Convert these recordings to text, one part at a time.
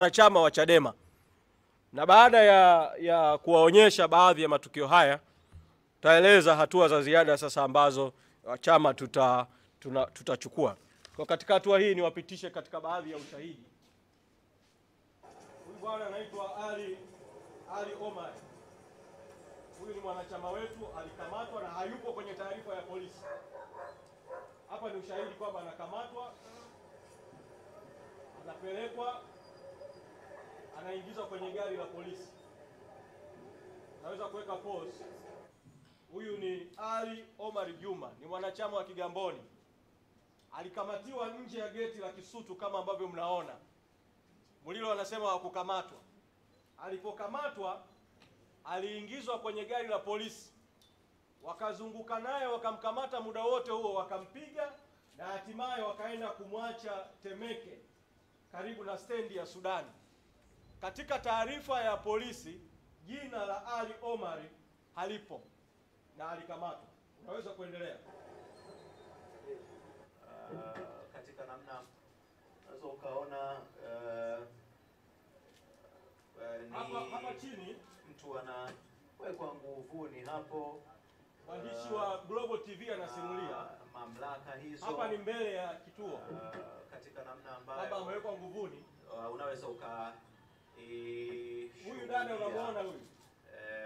Wanachama wa Chadema, na baada ya kuwaonyesha baadhi ya matukio haya, tutaeleza hatua za ziada sasa ambazo chama tutachukua. Kwa katika hatua hii niwapitishe katika baadhi ya ushahidi. Huyu bwana anaitwa Ali Omar. Huyu ni mwanachama wetu, alikamatwa na hayupo kwenye taarifa ya polisi. Hapa ni ushahidi kwamba anakamatwa, anapelekwa, anaingizwa kwenye gari la polisi. Naweza kuweka pause. Huyu ni Ali Omar Juma, ni mwanachama wa Kigamboni. Alikamatiwa nje ya geti la Kisutu kama ambavyo mnaona. Mulilo anasema hakukamatwa. Alipokamatwa aliingizwa kwenye gari la polisi. Wakazunguka naye, wakamkamata muda wote huo, wakampiga na hatimaye wakaenda kumwacha Temeke karibu na stendi ya Sudani. Katika taarifa ya polisi jina la Ali Omar halipo na alikamatwa. Unaweza kuendelea. Katika namna unaweza ukaona hapa chini mtu anawekwa nguvuni hapo. Mwandishi wa Global TV anasimulia mamlaka hizo. Hapa ni mbele ya kituo. Katika namna ambayo baba amewekwa nguvuni. Unaweza huyu dada unamwona huyu.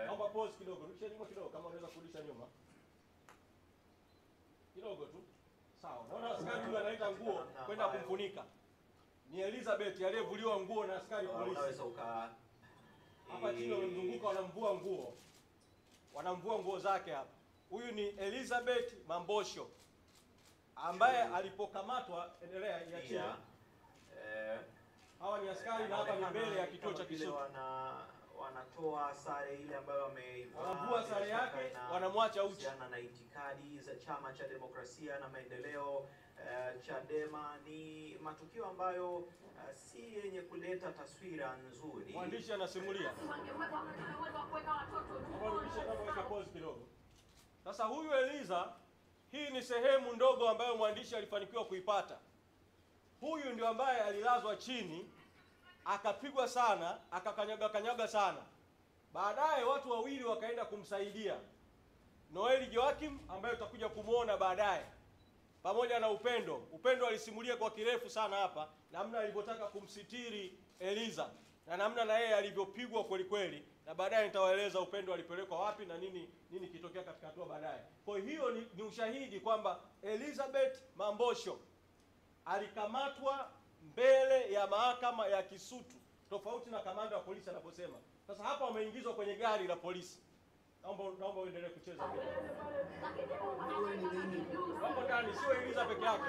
Naomba pause kidogo. Rudisha nyuma kidogo kama unaweza kurudisha nyuma. Kidogo tu. Sawa. Naona askari huyu anaita nguo kwenda kumfunika. Ni Elizabeth aliyevuliwa nguo na askari polisi. Unaweza hapa chini wamemzunguka, wanamvua nguo. Wanamvua nguo zake hapa. Huyu ni Elizabeth Mambosho ambaye alipokamatwa, endelea ya chini. Hawa ni askari na hapa ni mbele ya kituo cha Kisutu. Wanatoa sare ile ambayo wanavua sare yake, wanamwacha uchi. Na itikadi za Chama cha Demokrasia na Maendeleo Chadema ni matukio ambayo si yenye kuleta taswira nzuri. Mwandishi anasimulia. Pause kidogo. Sasa huyu Eliza, hii ni sehemu ndogo ambayo mwandishi alifanikiwa kuipata. Huyu ndio ambaye alilazwa chini, akapigwa sana, akakanyaga sana. Baadaye watu wawili wakaenda kumsaidia. Noeli Joakim ambaye tutakuja kumuona baadaye, pamoja na Upendo. Upendo alisimulia kwa kirefu sana hapa namna alivyotaka kumsitiri Eliza na namna na yeye alivyopigwa kweli kweli, na baadaye nitawaeleza Upendo alipelekwa wapi na nini kitokea katika hatua baadaye. Kwa hiyo ni ushahidi kwamba Elizabeth Mambosho alikamatwa mbele ya mahakama ya Kisutu, tofauti na kamanda wa polisi anaposema. Sasa hapa wameingizwa kwenye gari la polisi. Naomba uendelee kucheza. Wako ndani, sio Eliza peke yake,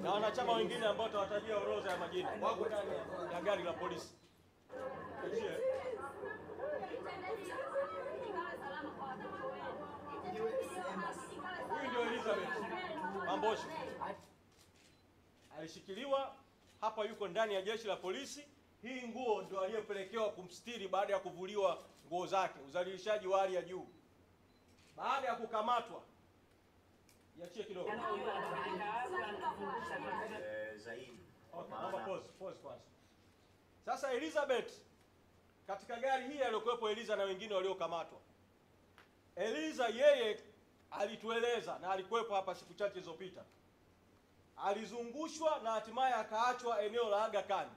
na wanachama wengine ambao tutawatajia orodha ya majina wako ndani ya gari la polisi. Huyu ndio Elizabeth Mambosho. Alishikiliwa hapa, yuko ndani ya jeshi la polisi. Hii nguo ndio aliyopelekewa kumstiri baada ya kuvuliwa nguo zake, uzalishaji wa hali ya juu. Baada ya kukamatwa, yachie kidogo. Zaidi. Okay, naomba pause kwanza. Sasa Elizabeth katika gari hii aliyokuwepo Eliza na wengine waliokamatwa. Eliza yeye alitueleza na alikuwepo hapa siku chache zilizopita. Alizungushwa na hatimaye akaachwa eneo la Aga Khan.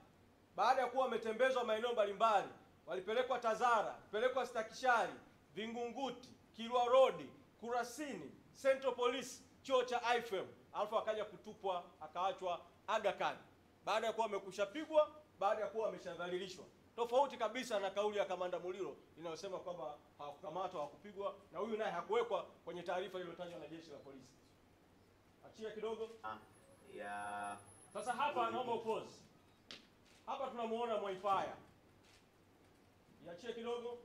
Baada ya kuwa wametembezwa maeneo mbalimbali, walipelekwa Tazara, pelekwa Stakishari, Vingunguti, Kilwa Road, Kurasini, Central Police, chuo cha IFM, alafu akaja kutupwa, akaachwa Aga Khan. Baada ya kuwa amekushapigwa, baada ya kuwa ameshadhalilishwa. Tofauti kabisa na kauli ya Kamanda Mulilo inayosema kwamba hawakukamatwa, hawakupigwa, na huyu naye hakuwekwa kwenye taarifa iliyotajwa na jeshi la polisi. Achia kidogo. Sasa hapa naomba pause. Hapa tunamuona Mwaifaya. Iachie kidogo.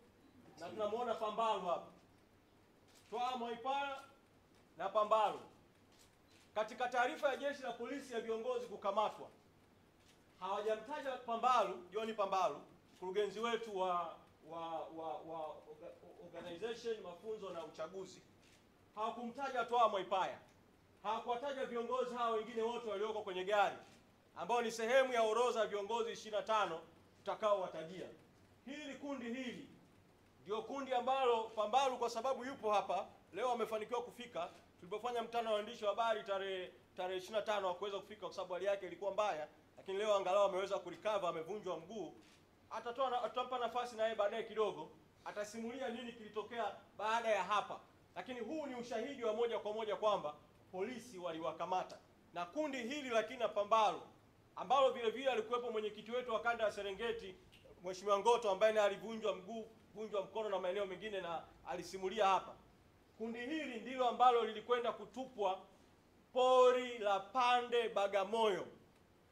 Na tunamuona Pambalu hapa. Toa Mwaifaya na Pambalu. Katika taarifa ya jeshi la polisi ya viongozi kukamatwa, hawajamtaja Pambalu, John Pambalu, mkurugenzi wetu wa organization mafunzo na uchaguzi. Hawakumtaja Toa Mwaifaya. Hawakuwataja viongozi hao wengine wote walioko kwenye gari. ambao ni sehemu ya orodha ya viongozi 25 tutakaowatajia. Kundi hili ndio kundi ambalo Pambalu, kwa sababu yupo hapa leo, amefanikiwa kufika. Tulipofanya mkutano wa waandishi wa habari tarehe 25 hakuweza kufika kwa sababu hali yake ilikuwa mbaya, lakini leo angalau ameweza kurecover, amevunjwa mguu. Atampa nafasi na yeye baadaye kidogo, atasimulia nini kilitokea baada ya hapa. Lakini huu ni ushahidi wa moja kwa moja kwamba polisi waliwakamata. Na kundi hili la kina Pambalu, ambalo vile vile alikuwepo mwenyekiti wetu wa kanda ya Serengeti Mheshimiwa Ngoto, ambaye naye alivunjwa mguu, vunjwa mkono na maeneo mengine, na alisimulia hapa. Kundi hili ndilo ambalo lilikwenda kutupwa pori la Pande Bagamoyo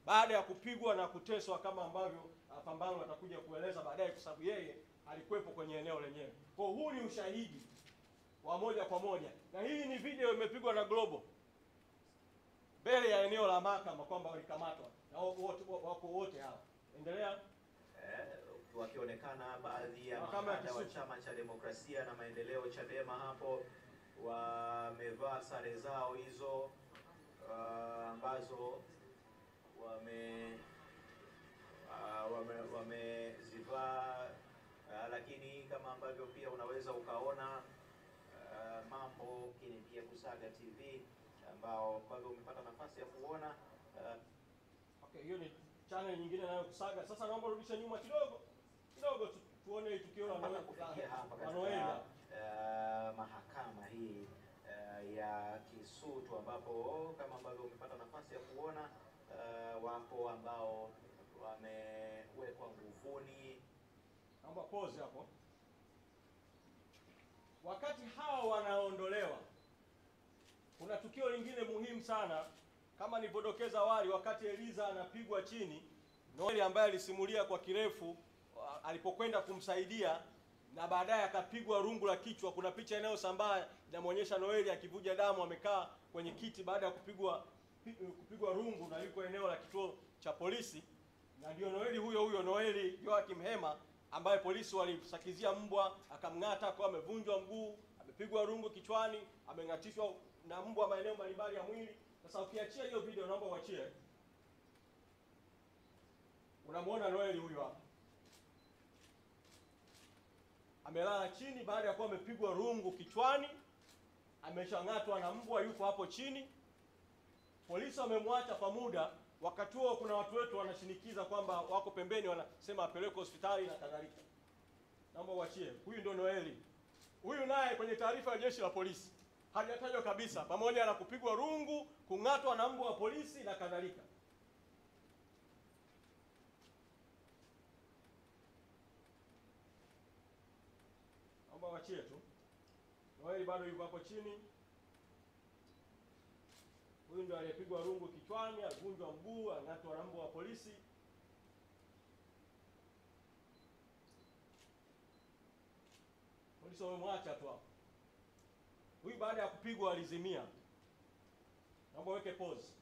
baada ya kupigwa na kuteswa, kama ambavyo Pambalu atakuja kueleza baadaye, kwa sababu yeye alikuwepo kwenye eneo lenyewe. Kwa huu ni ushahidi wa moja kwa moja, na hii ni video imepigwa na Global mbele ya eneo la mahakama kwamba walikamatwa na wako wote hapa. Endelea. Wakionekana baadhi ya makada wa Chama cha Demokrasia na Maendeleo Chadema hapo wamevaa sare zao hizo ambazo wamezivaa, lakini kama ambavyo pia unaweza ukaona mambo kini pia Kusaga TV ambavyo umepata nafasi ya kuona. Okay, hiyo ni channel nyingine nayo Kusaga. Sasa naomba rudisha nyuma kidogo tuone tukio la Noeli mahakama hii ya Kisutu, ambapo kama ambavyo umepata nafasi ya kuona wapo ambao wamewekwa nguvuni. Naomba pause hapo. Wakati hao wanaondolewa, kuna tukio lingine muhimu sana, kama nilivyodokeza awali. Wakati Eliza anapigwa chini, Noeli ambaye alisimulia kwa kirefu alipokwenda kumsaidia na baadaye akapigwa rungu la kichwa. Kuna picha inayosambaa inamuonyesha Noeli akivuja damu, amekaa kwenye kiti baada ya kupigwa rungu, na yuko eneo la kituo cha polisi. Na ndio Noeli huyo Noeli Joakim Hema ambaye polisi walisakizia mbwa, akamng'ata kwa amevunjwa mguu, amepigwa rungu kichwani, ameng'atishwa na mbwa maeneo mbalimbali ya mwili. Sasa ukiachia hiyo video, naomba uachie. Unamwona Noeli huyo hapa amelala chini baada ya kuwa amepigwa rungu kichwani, ameshang'atwa na mbwa, yuko hapo chini. Polisi wamemwacha kwa muda. Wakati huo kuna watu wetu wanashinikiza kwamba wako pembeni, wanasema apelekwe hospitali na kadhalika. Naomba uachie. Huyu ndio Noeli. Huyu naye kwenye taarifa ya jeshi la polisi hajatajwa kabisa, pamoja na kupigwa rungu, kung'atwa na mbwa wa polisi na kadhalika. Naomba uachie tu. Noeli bado yuko hapo chini. Huyu ndio aliyepigwa rungu kichwani, avunjwa mguu, ang'atwa na mbwa wa polisi. Polisi wamemwacha tu hapo. Huyu baada ya kupigwa alizimia. Naomba weke pause.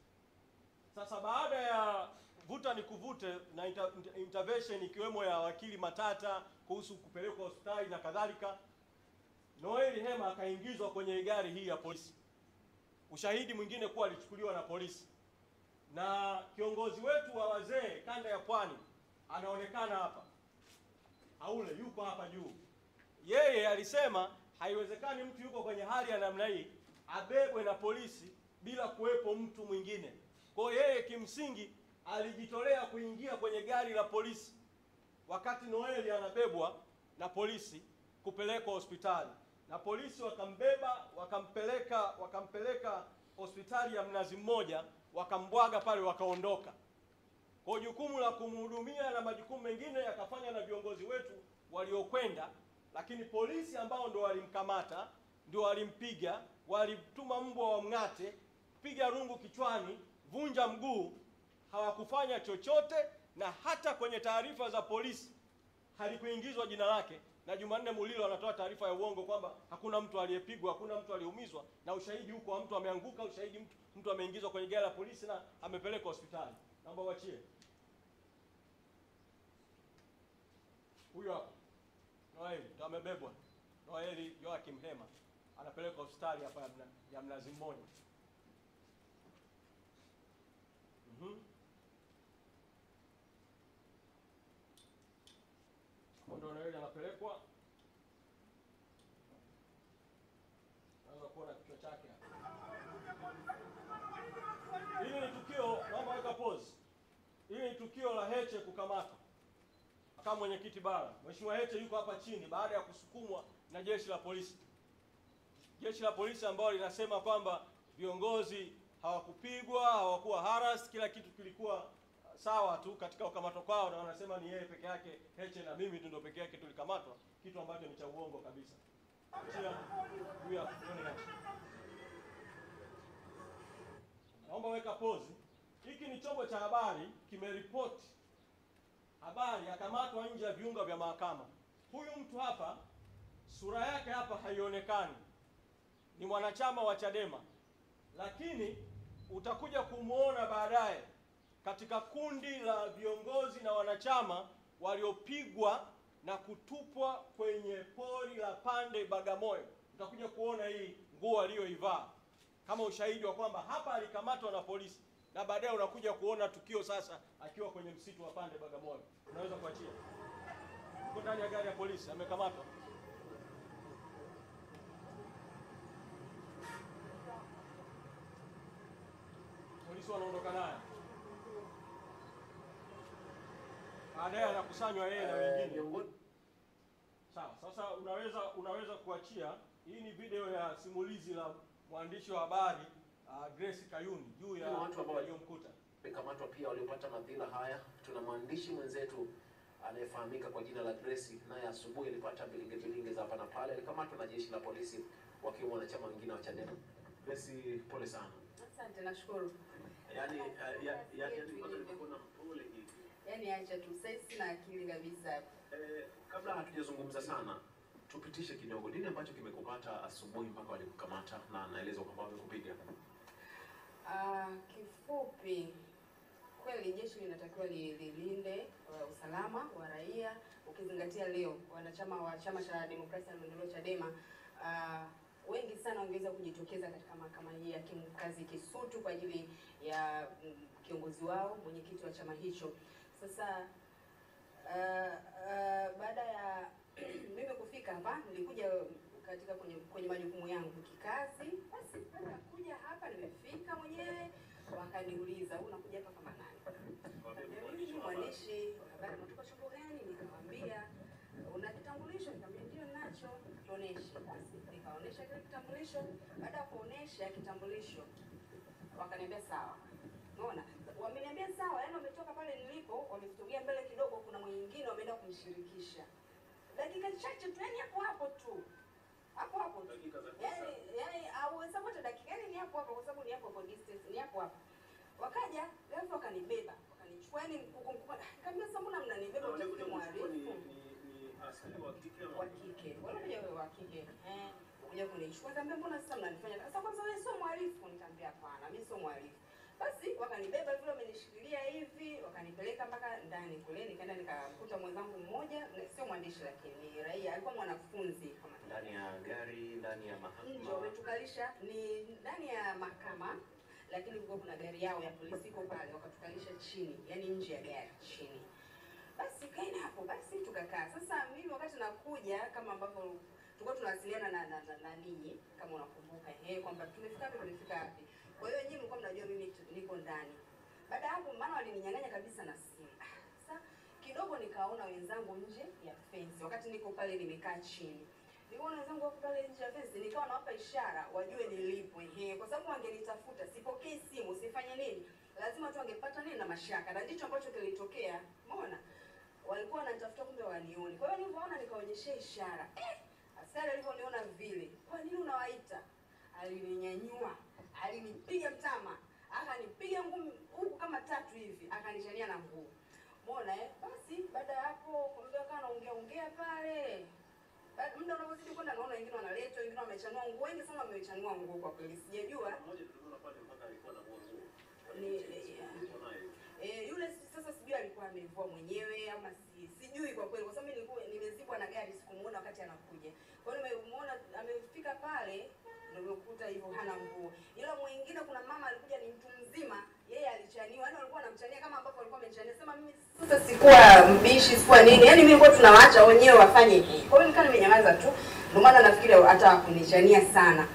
Sasa baada ya vuta ni kuvute na intervention ikiwemo ya wakili Matata kuhusu kupelekwa hospitali na kadhalika, Noeli Hema akaingizwa kwenye gari hii ya polisi. Ushahidi mwingine kuwa alichukuliwa na polisi. Na kiongozi wetu wa wazee kanda ya Pwani anaonekana hapa. Haule yuko hapa juu. Yeye alisema haiwezekani mtu yuko kwenye hali ya namna hii abebwe na polisi bila kuwepo mtu mwingine. Kwa hiyo yeye kimsingi alijitolea kuingia kwenye gari la polisi wakati Noeli anabebwa na polisi kupelekwa hospitali. Na polisi wakambeba, wakampeleka hospitali ya Mnazi Mmoja, wakambwaga pale, wakaondoka. Kwa jukumu la kumhudumia na majukumu mengine yakafanya na viongozi wetu waliokwenda, lakini polisi ambao ndo walimkamata, ndio walimpiga, walituma mbwa wamng'ate, piga rungu kichwani, vunja mguu, hawakufanya chochote. Na hata kwenye taarifa za polisi halikuingizwa jina lake. Na Jumanne Mulilo anatoa taarifa ya uongo kwamba hakuna mtu aliyepigwa, hakuna mtu aliyeumizwa, na ushahidi huko wa mtu ameanguka, ushahidi mtu ameingizwa kwenye gari la polisi na amepelekwa hospitali. Naomba uachie. Huyo hapa Noeli ndio amebebwa. Noeli Joakim Hema anapelekwa hospitali hapa ya Mnazi Mmoja. Condolele anapelekwa. Naweza kuona kichwa chake hapa. Hili ni tukio, naomba weka pause. Hili ni tukio la Heche kukamatwa. Kama mwenyekiti bara, Mheshimiwa Heche yuko hapa chini baada ya kusukumwa na jeshi la polisi. Jeshi la polisi ambao linasema kwamba viongozi hawakupigwa, hawakuwa harass, kila kitu kilikuwa sawa tu katika ukamato kwao, na wanasema ni yeye peke yake Heche na mimi ndio peke yake tulikamatwa, kitu ambacho ni cha uongo kabisa. Naomba weka pause. Hiki ni chombo cha habari kimeripoti habari akamatwa nje ya viunga vya mahakama. Huyu mtu hapa sura yake hapa haionekani, ni mwanachama wa Chadema, lakini utakuja kumuona baadaye katika kundi la viongozi na wanachama waliopigwa na kutupwa kwenye pori la Pande Bagamoyo. Utakuja kuona hii nguo aliyoivaa kama ushahidi wa kwamba hapa alikamatwa na polisi, na baadaye unakuja kuona tukio sasa akiwa kwenye msitu wa Pande Bagamoyo. Unaweza kuachia. Uko ndani ya gari ya polisi amekamatwa. Polisi wanaondoka naye. Baadaye anakusanywa yeye na wengine. Sawa, sasa unaweza kuachia. Hii ni video ya simulizi la mwandishi wa habari Grace Kayuni juu ya watu ambao waliomkuta. Kamatwa pia waliopata madhila haya. Tuna mwandishi mwenzetu anayefahamika kwa jina la Grace, naye asubuhi alipata bilinge za hapa na pale, alikamatwa na jeshi la polisi wakiwa wanachama wengine wa Chadema. Grace, pole sana. Asante, nashukuru. Yaani kuna pole hivi. Yaani acha tu, sasa sina akili kabisa. Kabla hatujazungumza sana, tupitishe kidogo nini ambacho kimekupata asubuhi mpaka walikukamata na naeleza kwamba wamekupiga. Kifupi, kweli jeshi linatakiwa lilinde usalama wa raia, ukizingatia leo wanachama wa Chama cha Demokrasia na Maendeleo Chadema wengi sana wangeweza kujitokeza katika mahakama hii ya kimkazi Kisutu kwa ajili ya kiongozi wao, mwenyekiti wa chama hicho. Sasa baada ya mimi kufika hapa, nilikuja katika kwenye majukumu yangu kikazi. Basi baada ya kuja hapa nimefika mwenyewe, wakaniuliza unakuja hapa kama nani? Mwandishi wa habari, unatoka chombo gani? Nikamwambia una kitambulisho? Nikamwambia ndio ninacho. Tuoneshe. Basi nikaonesha kile kitambulisho. Baada ya kuonesha kitambulisho wakaniambia sawa. Unaona? Wameniambia sawa, yaani wametoka pale nilipo, wamesogea mbele kidogo, kuna mwingine wameenda kumshirikisha. Dakika chache tu, yani hapo tu. Hapo tu. Yaani au hesabu hata dakika, yani ni hapo kwa sababu ni hapo distance, ni hapo. Wakaja, leo wakanibeba, wakanichukua, yani nikamwambia sasa mbona mnanibeba utakuja mwarifu? Ni askari wa kike au wa kike? Wanakuja wa kike. Kuja kunichukua, nikamwambia mbona sasa mnanifanya? Sasa kwanza wewe sio mwarifu, nikamwambia hapana, mimi sio mwarifu. Basi wakanibeba vile, wamenishikilia hivi, wakanipeleka mpaka ndani kule. Nikaenda nikakuta mwenzangu mmoja, sio mwandishi lakini ni raia, alikuwa mwanafunzi kama ndani ya gari, ndani ya mahakama. Ndio wametukalisha, ni ndani ya mahakama, lakini kulikuwa kuna gari yao ya polisi iko pale, wakatukalisha chini, yani nje ya gari chini. Basi kaina hapo, basi tukakaa. Sasa mimi wakati nakuja, kama ambavyo tulikuwa tunawasiliana na ninyi kama unakumbuka, kwamba tumefika wapi. Kwa hiyo nyinyi mlikuwa mnajua mimi niko ndani. Baada hapo maana walininyang'anya kabisa na simu. Sasa kidogo nikaona wenzangu nje ya fence. Wakati niko pale nimekaa chini, niliona wenzangu wako pale nje ya fence, nikawa nawapa ishara wajue nilipo. Kwa sababu wangenitafuta, sipokei simu, sifanye nini? Lazima tu wangepata nini na mashaka. Na ndicho ambacho kilitokea. Umeona? Walikuwa wananitafuta kumbe wanione. Kwa hiyo nilipoona nikaonyesha ishara. Askari aliponiona vile, kwa nini unawaita? Alininyanyua, alinipiga mtama, akanipiga ngumi huku kama 3 hivi, akanichania na nguo. Umeona Basi baada ya hapo kumbe kana ongea pale. Muda unapozidi kwenda naona wengine wanaletwa, wengine wamechanua nguo, wengi sana wamechanua nguo kwa kweli. Sijajua. Mmoja tuliona pale mpaka alikuwa na nguo. Yule sasa sijui alikuwa amevua mwenyewe ama sijui kwa kweli, kwa sababu nilikuwa nimezibwa na gari, sikumuona wakati anakuja. Kwa hiyo nimemuona amefika pale, nimekuta hivyo hana nguo. Ila mwingine kuna mama alikuja, ni mtu mzima, yeye alichaniwa, yani walikuwa wanamchania kama ambapo walikuwa Nasema mimi sasa sikuwa mbishi, sikuwa nini. Yaani mimi kwa tunawaacha wenyewe wafanye hii. Kwa hiyo nikaa nimenyamaza tu. Ndio maana nafikiri hata kunichania sana.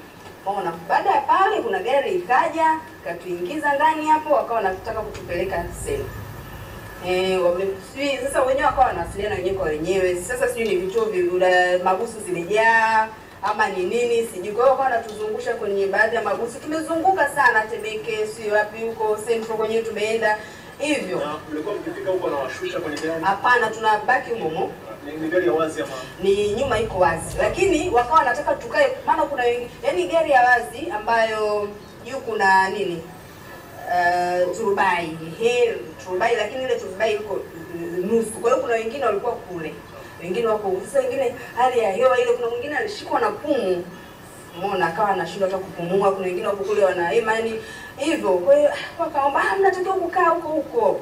Unaona, baada ya pale kuna gari ikaja, katuingiza ndani hapo, wakawa wanataka kutupeleka seli. Sasa wenyewe wakawa wanawasiliana wenyewe kwa wenyewe. Sasa sijui ni vituo vya mabusu zimejaa ama ni nini sijui. Kwa hiyo wakawa wanatuzungusha kwenye baadhi ya mabusu. Tumezunguka sana Temeke, sio wapi huko Central kwenyewe tumeenda. Hivyo. Na mlikuwa mkifika huko na washusha kwenye gari? Hapana, tunabaki humo. Ni gari ya wazi ama? Ni nyuma iko wazi. Lakini wakawa wanataka tukae, maana kuna yani gari ya wazi ambayo juu kuna nini? Turubai. Turubai, lakini ile turubai iko nusu. Kwa hiyo kuna wengine walikuwa kule. Wengine wako sasa, wengine hali ya hewa ile, kuna mwingine alishikwa na pumu. Umeona, akawa anashindwa hata kupumua. Kuna wengine wako kule wana imani hivyo. Kwa hiyo wakaomba mnatakiwa kukaa huko.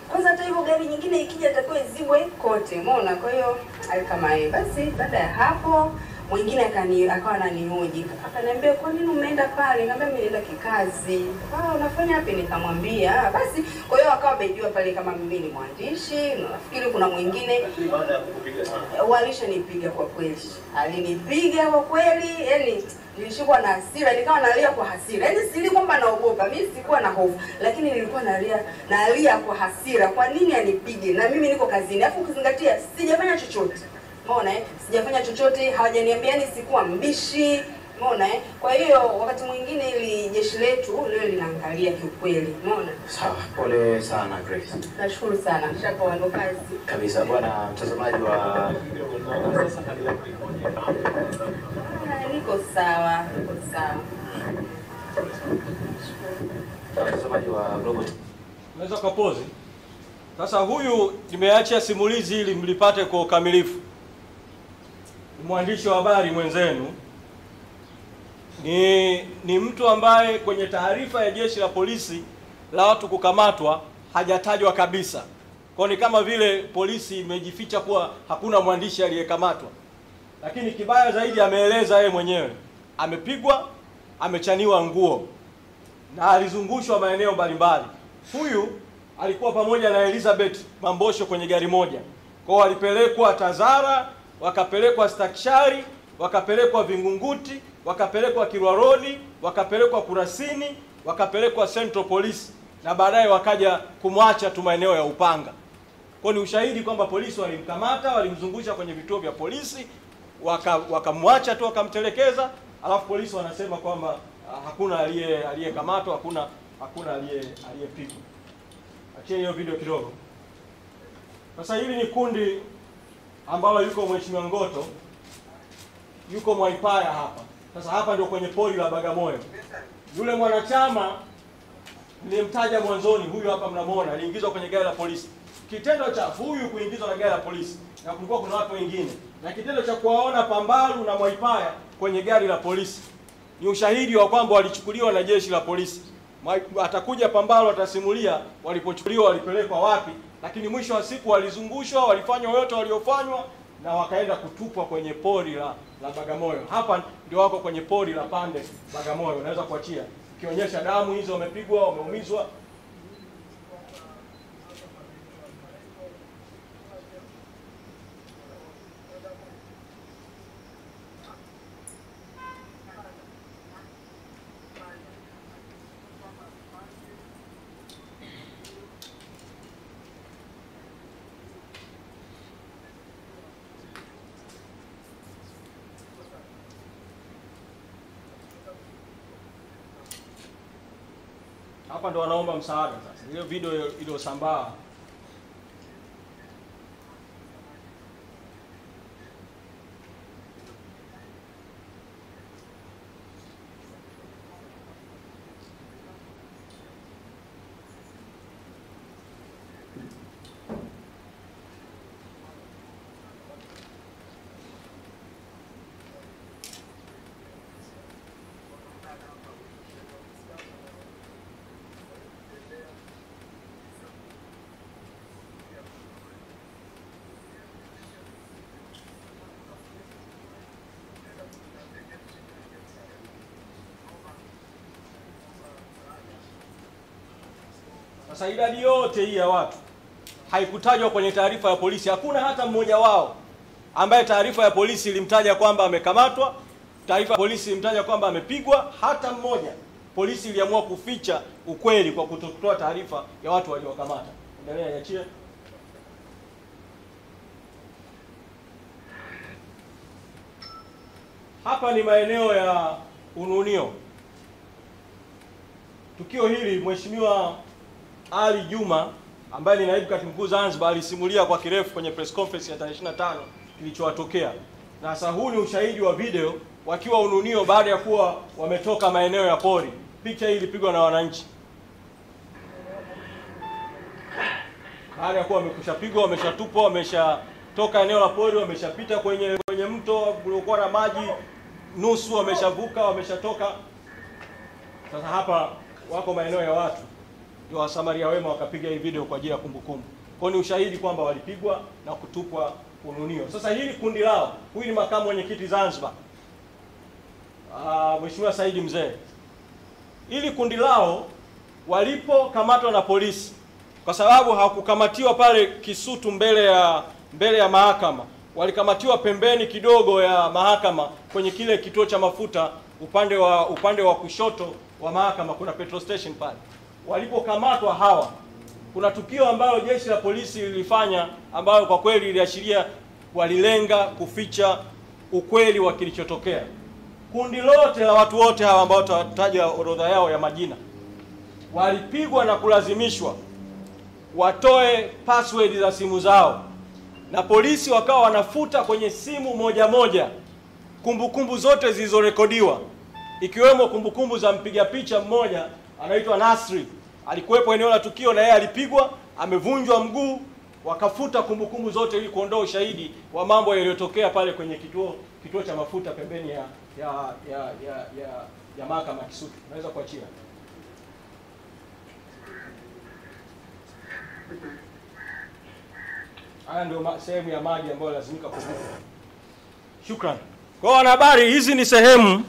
Kwanza hata hivyo gari nyingine ikija itakuwa izibwe kote. Umeona? Kwa hiyo kama hiyo. Basi baada ya hapo mwingine akawa ananihoji. Akaniambia, "Kwa nini umeenda pale?" Nikamwambia, "Mimi naenda kikazi." "Unafanya wapi?" Nikamwambia. Basi kwa hiyo akawa amejua pale kama mimi ni mwandishi. Nafikiri kuna mwingine baada ya kukupiga sana. Walishanipiga kwa kweli. Alinipiga kwa kweli, yani nilishikwa na hasira, nikawa nalia kwa hasira. Yaani si kwamba naogopa, mimi sikuwa na hofu, lakini nilikuwa nalia kwa hasira. Kwa nini anipige? Na mimi niko kazini. Alafu ukizingatia sijafanya chochote. Umeona Sijafanya chochote, hawajaniambia ni sikuwa mbishi. Umeona Kwa hiyo wakati mwingine ili jeshi letu leo linaangalia kiukweli. Umeona? Sawa, pole sana Grace. Nashukuru sana. Nishapoa ndo kazi. Kabisa bwana mtazamaji wa Niko sawa. mtazamaji wa Global. Unaweza kupozi. Sasa huyu nimeacha simulizi ili mlipate kwa ukamilifu. Mwandishi wa habari mwenzenu ni mtu ambaye kwenye taarifa ya jeshi la polisi la watu kukamatwa hajatajwa kabisa. Kwa ni kama vile polisi imejificha kuwa hakuna mwandishi aliyekamatwa. Lakini kibaya zaidi ameeleza yeye mwenyewe. Amepigwa, amechaniwa nguo na alizungushwa maeneo mbalimbali. Huyu alikuwa pamoja na Elizabeth Mambosho kwenye gari moja. Kwa walipelekwa Tazara, wakapelekwa Stakishari, wakapelekwa Vingunguti, wakapelekwa Kilwa Road, wakapelekwa Kurasini, wakapelekwa Central Police na baadaye wakaja kumwacha tu maeneo ya Upanga. Kwa ni ushahidi kwamba polisi walimkamata, walimzungusha kwenye vituo vya polisi, wakamwacha tu wakamtelekeza, alafu polisi wanasema kwamba hakuna aliyekamatwa, hakuna aliyepigwa. Achia hiyo video kidogo. Sasa hili ni kundi ambalo yuko Mheshimiwa Ngoto, yuko Mwaipaya hapa. Sasa hapa ndio kwenye pori la Bagamoyo. Yule mwanachama nilimtaja mwanzoni, huyu hapa mnamuona, aliingizwa kwenye gari la polisi. Kitendo cha huyu kuingizwa na gari la polisi, na kulikuwa kuna watu wengine, na kitendo cha kuwaona Pambalu na Mwaipaya kwenye gari la polisi ni ushahidi wa kwamba walichukuliwa na jeshi la polisi. Atakuja Pambalu atasimulia walipochukuliwa walipelekwa wapi, lakini mwisho wa siku walizungushwa, walifanywa yote waliofanywa na wakaenda kutupwa kwenye pori la Bagamoyo. Hapa ndio wako kwenye pori la Pande Bagamoyo. Unaweza kuachia ukionyesha damu hizo, wamepigwa, wameumizwa. Hapa ndo wanaomba msaada sasa. Ile video iliyosambaa Sasa idadi yote hii ya watu haikutajwa kwenye taarifa ya polisi. Hakuna hata mmoja wao ambaye taarifa ya polisi ilimtaja kwamba amekamatwa, taarifa ya polisi ilimtaja kwamba amepigwa. Hata mmoja. Polisi iliamua kuficha ukweli kwa kutotoa taarifa ya watu waliokamata. Endelea yachie. Hapa ni maeneo ya Ununio. Tukio hili Mheshimiwa Ali Juma ambaye ni naibu katibu mkuu Zanzibar alisimulia kwa kirefu kwenye press conference ya tarehe 25 kilichowatokea. Na sasa huu ni ushahidi wa video wakiwa Ununio baada ya kuwa wametoka maeneo ya pori. Picha hii ilipigwa na wananchi. Baada ya kuwa wamekushapigwa, wameshatupwa, wameshatoka eneo la pori, wameshapita kwenye mto uliokuwa na maji, nusu wameshavuka, wameshatoka. Sasa hapa wako maeneo ya watu. Ndio wasamaria wema wakapiga hii video kwa ajili ya kumbukumbu. Kwa ni ushahidi kwamba walipigwa na kutupwa Ununio. Sasa hili kundi lao, huyu ni makamu mwenyekiti Zanzibar, Mheshimiwa Saidi Mzee. Ili kundi lao walipokamatwa na polisi, kwa sababu hawakukamatiwa pale Kisutu mbele ya mahakama, walikamatiwa pembeni kidogo ya mahakama kwenye kile kituo cha mafuta upande wa kushoto wa mahakama, kuna petrol station pale. Walipokamatwa hawa, kuna tukio ambalo jeshi la polisi lilifanya ambayo kwa kweli iliashiria walilenga kuficha ukweli wa kilichotokea. Kundi lote la watu wote hawa ambao tutataja orodha yao ya majina walipigwa na kulazimishwa watoe password za simu zao, na polisi wakawa wanafuta kwenye simu moja moja kumbukumbu zote zilizorekodiwa, ikiwemo kumbukumbu za mpiga picha mmoja anaitwa Nasri. Alikuwepo eneo la tukio na yeye alipigwa, amevunjwa mguu. Wakafuta kumbukumbu zote ili kuondoa ushahidi wa mambo yaliyotokea pale kwenye kituo cha mafuta pembeni ya mahakama Kisutu. Naweza kuachia. Haya ndio sehemu ya maji ambayo lazimika kuvuka. Shukrani. Kwa wanahabari, hizi ni sehemu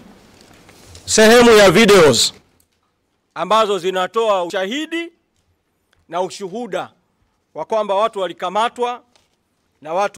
ya videos ambazo zinatoa ushahidi na ushuhuda wa kwamba watu walikamatwa na watu